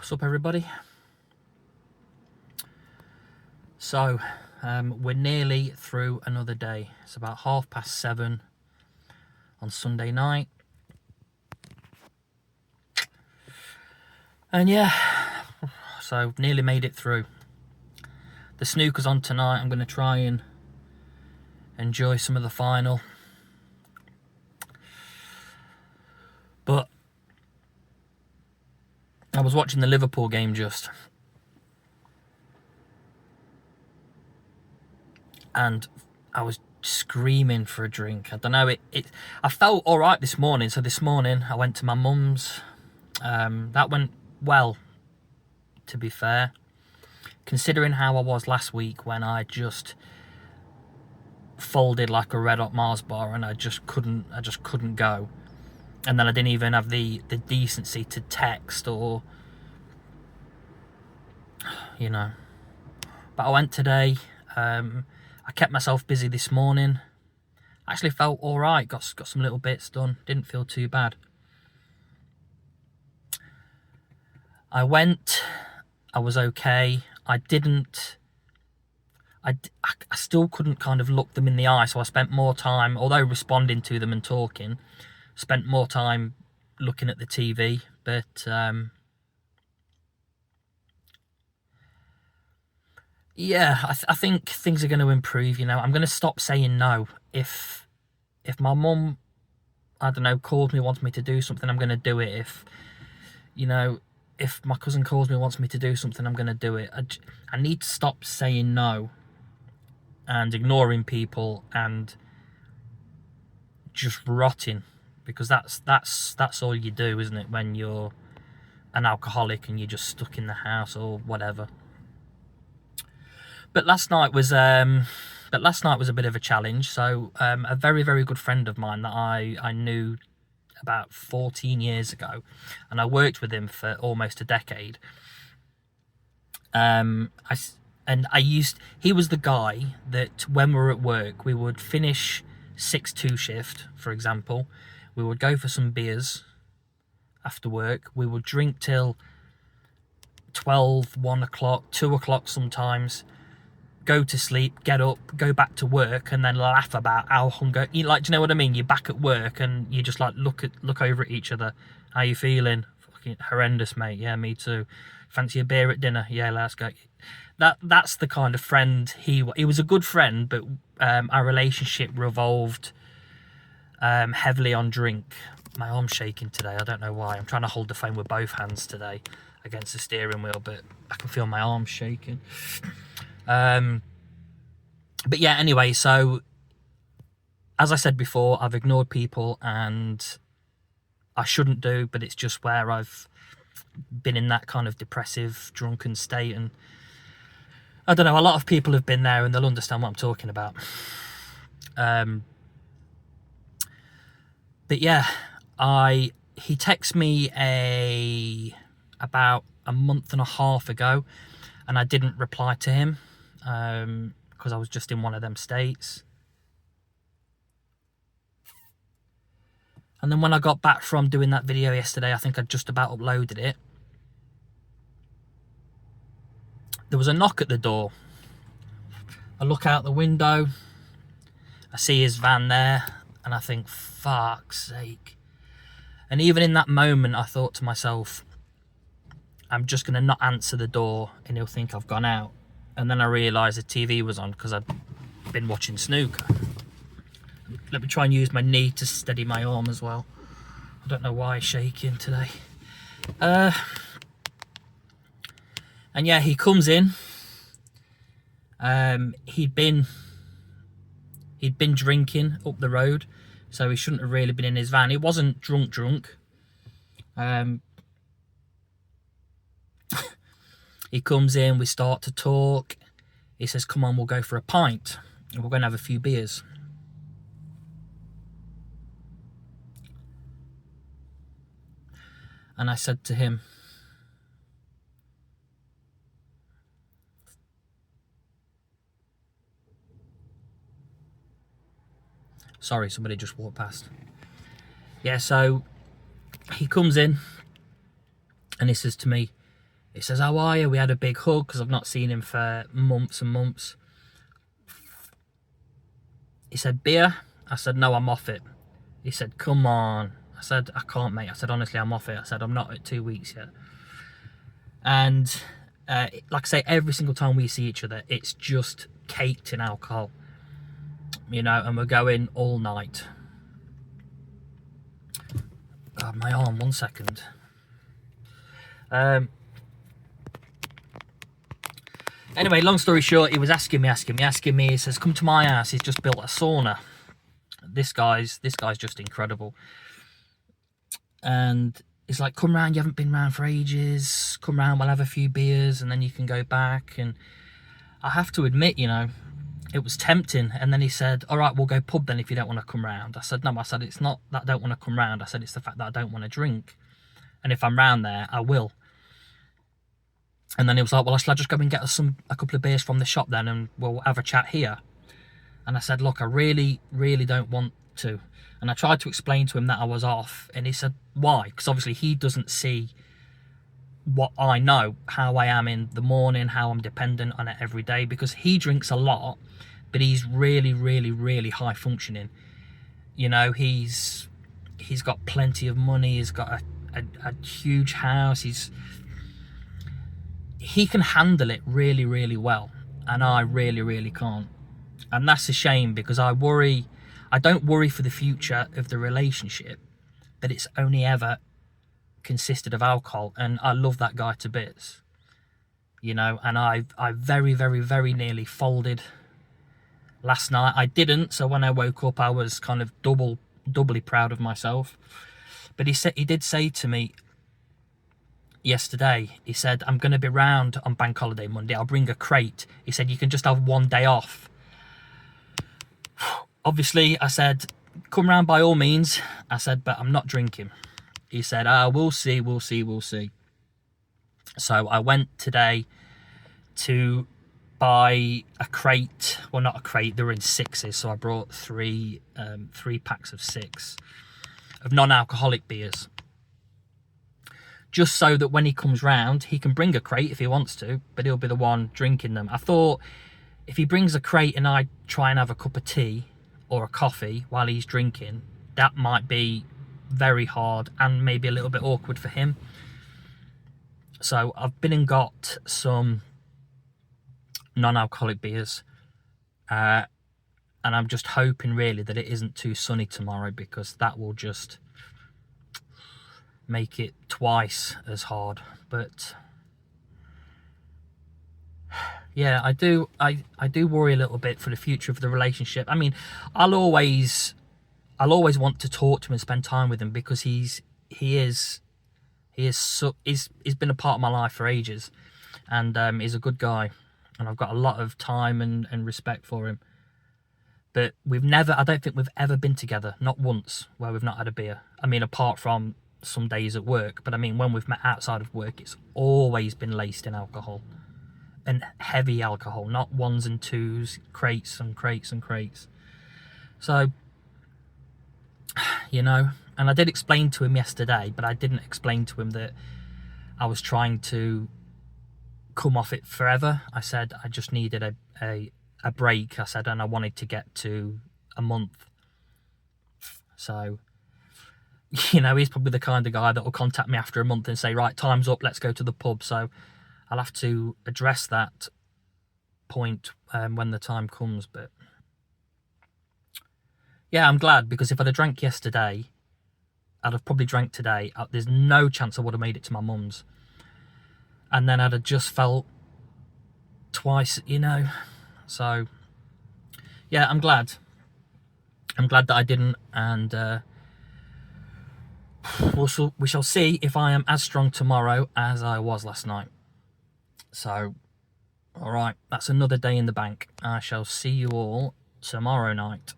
What's up, everybody? So, we're nearly through another day. It's about 7:30 on Sunday night. And yeah, so nearly made it through. The snooker's on tonight. I'm going to try and enjoy some of the final. But I was watching the Liverpool game just. And I was screaming for a drink. I don't know, I felt alright this morning. So this morning I went to my mum's. That went well, to be fair. Considering how I was last week when I just folded like a red hot Mars bar and I just couldn't go. And then I didn't even have the decency to text or, you know. But I went today. I kept myself busy this morning. Actually felt alright, got some little bits done, didn't feel too bad. I went, I was okay. I still couldn't kind of look them in the eye, so I spent more time, although responding to them and talking, spent more time looking at the TV, but yeah, I think things are going to improve, you know. I'm going to stop saying no. If my mum, I don't know, calls me, wants me to do something, I'm going to do it. If my cousin calls me, wants me to do something, I'm going to do it. I need to stop saying no and ignoring people and just rotting, because that's all you do, isn't it, when you're an alcoholic and you're just stuck in the house or whatever. But last night was a bit of a challenge. So a very, very good friend of mine that I knew about 14 years ago, and I worked with him for almost a decade. He was the guy that when we were at work, we would finish 6-2 shift, for example. We would go for some beers after work. We would drink till 12, 1 o'clock, 2 o'clock sometimes. Go to sleep, get up, go back to work, and then laugh about how hunger. Do you know what I mean? You're back at work and you just like look over at each other. How you feeling? Fucking horrendous, mate. Yeah, me too. Fancy a beer at dinner? Yeah, let's go. That's the kind of friend he was. A good friend, but our relationship revolved heavily on drink. My arm's shaking today. I don't know why. I'm trying to hold the phone with both hands today against the steering wheel, but I can feel my arms shaking. But yeah, anyway, so as I said before, I've ignored people, and I shouldn't do, but it's just where I've been in that kind of depressive, drunken state, and I don't know, a lot of people have been there and they'll understand what I'm talking about. But yeah, he texted me about a month and a half ago, and I didn't reply to him because I was just in one of them states. And then when I got back from doing that video yesterday, I think I just about uploaded it, there was a knock at the door. I look out the window, I see his van there, and I think, fuck's sake. And even in that moment, I thought to myself, I'm just going to not answer the door and he'll think I've gone out. And then I realised the TV was on because I'd been watching snooker. Let me try and use my knee to steady my arm as well. I don't know why it's shaking today. And yeah, he comes in. He'd been drinking up the road, so he shouldn't have really been in his van. He wasn't drunk. He comes in, we start to talk. He says, come on, we'll go for a pint. And we're going to have a few beers. And I said to him, sorry, somebody just walked past. Yeah, so he comes in and he says to me, He says, how are you? We had a big hug because I've not seen him for months and months. He said, beer? I said, no, I'm off it. He said, come on. I said, I can't, mate. I said, honestly, I'm off it. I said, I'm not at 2 weeks yet. And like I say, every single time we see each other, it's just caked in alcohol. You know, and we're going all night. God, my arm, 1 second. Anyway, long story short, he was asking me. He says, come to my house. He's just built a sauna. This guy's just incredible. And he's like, come round, you haven't been round for ages. Come round, we'll have a few beers and then you can go back. And I have to admit, you know, it was tempting. And then he said, all right, we'll go pub then if you don't want to come round. I said, no, I said, it's not that I don't want to come round. I said, it's the fact that I don't want to drink. And if I'm round there, I will. And then he was like, well, shall I just go and get us a couple of beers from the shop then and we'll have a chat here? And I said, look, I really, really don't want to. And I tried to explain to him that I was off. And he said, why? Because obviously he doesn't see what I know, how I am in the morning, how I'm dependent on it every day. Because he drinks a lot, but he's really, really, really high functioning. You know, he's got plenty of money. He's got a huge house. He can handle it really, really well. And I really, really can't. And that's a shame because I don't worry for the future of the relationship, but it's only ever consisted of alcohol. And I love that guy to bits, you know, and I very, very, very nearly folded last night. I didn't. So when I woke up, I was kind of doubly proud of myself. But he did say to me yesterday, he said, I'm going to be round on Bank Holiday Monday. I'll bring a crate. He said, you can just have 1 day off. Obviously, I said, come round by all means. I said, but I'm not drinking. He said, we'll see. So I went today to buy a crate. Well, not a crate, they were in 6s. So I brought three packs of 6 of non-alcoholic beers. Just so that when he comes round, he can bring a crate if he wants to, but he'll be the one drinking them. I thought if he brings a crate and I try and have a cup of tea or a coffee while he's drinking, that might be very hard and maybe a little bit awkward for him. So I've been and got some non-alcoholic beers, and I'm just hoping really that it isn't too sunny tomorrow, because that will just make it twice as hard. But yeah, I do worry a little bit for the future of the relationship. I mean, I'll always want to talk to him and spend time with him, because he's been a part of my life for ages, and he's a good guy, and I've got a lot of time and respect for him. But I don't think we've ever been together, not once, where we've not had a beer. I mean, apart from some days at work, but I mean, when we've met outside of work, it's always been laced in alcohol, and heavy alcohol, not 1s and 2s, crates and crates and crates. So, you know, and I did explain to him yesterday, but I didn't explain to him that I was trying to come off it forever. I said I just needed a break, I said, and I wanted to get to a month. So, you know, he's probably the kind of guy that will contact me after a month and say, right, time's up, let's go to the pub. So I'll have to address that point when the time comes. But yeah, I'm glad, because if I'd have drank yesterday, I'd have probably drank today. There's no chance I would have made it to my mum's. And then I'd have just felt twice, you know. So yeah, I'm glad that I didn't. And we shall see if I am as strong tomorrow as I was last night. So, all right, that's another day in the bank. I shall see you all tomorrow night.